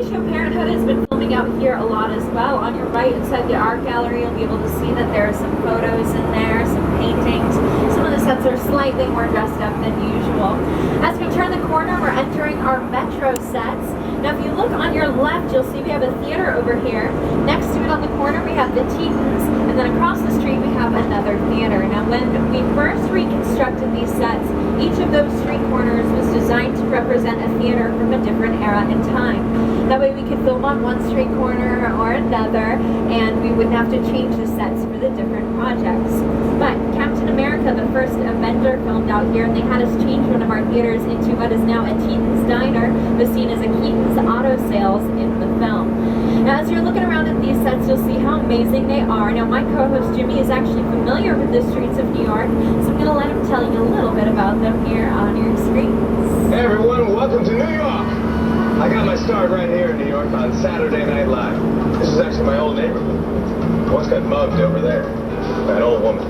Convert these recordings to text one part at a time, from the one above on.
show Parenthood has been filming out here a lot as well. On your right inside the art gallery, you'll be able to see that there are some photos in there, some paintings. Some of the sets are slightly more dressed up than usual. As we turn the corner, we're entering our Metro sets. Now if you look on your left, you'll see we have a theater over here. Next to it on the corner, we have the Tetons, and then across the street we have another theater. Now when we first reconstructed these sets, each of those street corners was designed to represent a theater from a different era in time. That way we could film on one street corner or another, and we wouldn't have to change the sets for the different projects. But Captain America, the first Avenger, filmed out here, and they had us change one of our theaters into what is now a Keaton's Diner, was seen as a Keaton's Auto Sales in the film. Now as you're looking around at these sets, you'll see how amazing they are. Now my co-host Jimmy is actually familiar with the streets of New York, so I'm going to let him tell you a little bit about them here on your screens. Hey everyone, welcome to New York! I got my start right here in New York on Saturday Night Live. This is actually my old neighborhood. I once got mugged over there by an old woman.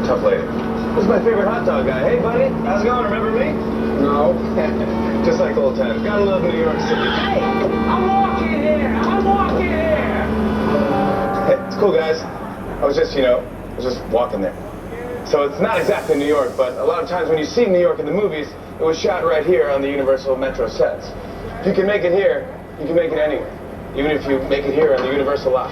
Tough lady. This is my favorite hot dog guy. Hey buddy, how's it going? Remember me? No. Just like old times. Gotta love New York City. Hey, I'm walking here! I'm walking here! Hey, it's cool guys. I was just walking there. So it's not exactly New York, but a lot of times when you see New York in the movies, it was shot right here on the Universal Metro sets. If you can make it here, you can make it anywhere. Even if you make it here on the Universal lot.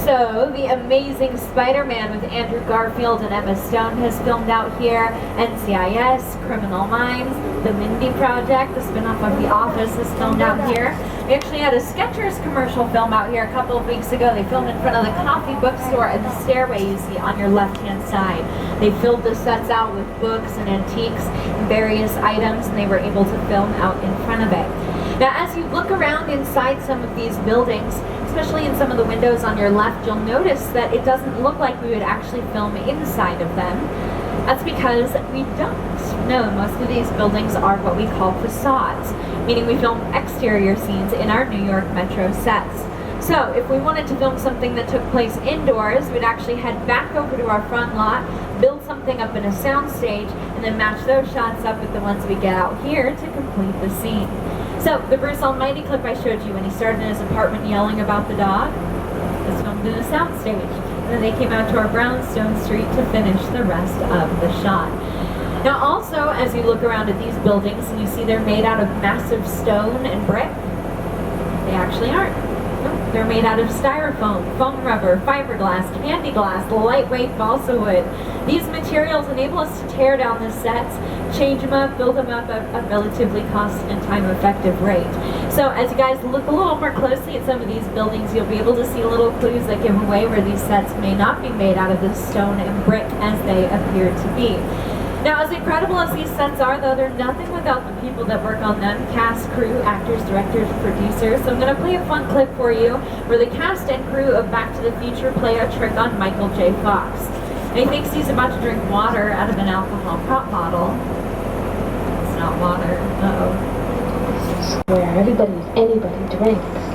So, The Amazing Spider-Man with Andrew Garfield and Emma Stone has filmed out here. NCIS, Criminal Minds, The Mindy Project, the spin-off of The Office, is filmed out here. We actually had a Skechers commercial film out here a couple of weeks ago. They filmed in front of the coffee bookstore and the stairway you see on your left-hand side. They filled the sets out with books and antiques and various items, and they were able to film out in front of it. Now, as you look around inside some of these buildings, especially in some of the windows on your left, you'll notice that it doesn't look like we would actually film inside of them. That's because we don't. No, most of these buildings are what we call facades, meaning we film exterior scenes in our New York Metro sets. So if we wanted to film something that took place indoors, we'd actually head back over to our front lot, build something up in a sound stage, and then match those shots up with the ones we get out here to complete the scene. So, the Bruce Almighty clip I showed you when he started in his apartment yelling about the dog was filmed in a soundstage. And then they came out to our brownstone street to finish the rest of the shot. Now also, as you look around at these buildings and you see they're made out of massive stone and brick, they actually aren't. No, they're made out of styrofoam, foam rubber, fiberglass, candy glass, lightweight balsa wood. These materials enable us to tear down the sets, change them up, build them up at a relatively cost and time-effective rate. So as you guys look a little more closely at some of these buildings, you'll be able to see little clues that give away where these sets may not be made out of the stone and brick as they appear to be. Now, as incredible as these sets are, though, they're nothing without the people that work on them: cast, crew, actors, directors, producers. So I'm going to play a fun clip for you where the cast and crew of Back to the Future play a trick on Michael J. Fox. And he thinks he's about to drink water out of an alcohol pop bottle. It's not water. Uh-oh. Where anybody drinks.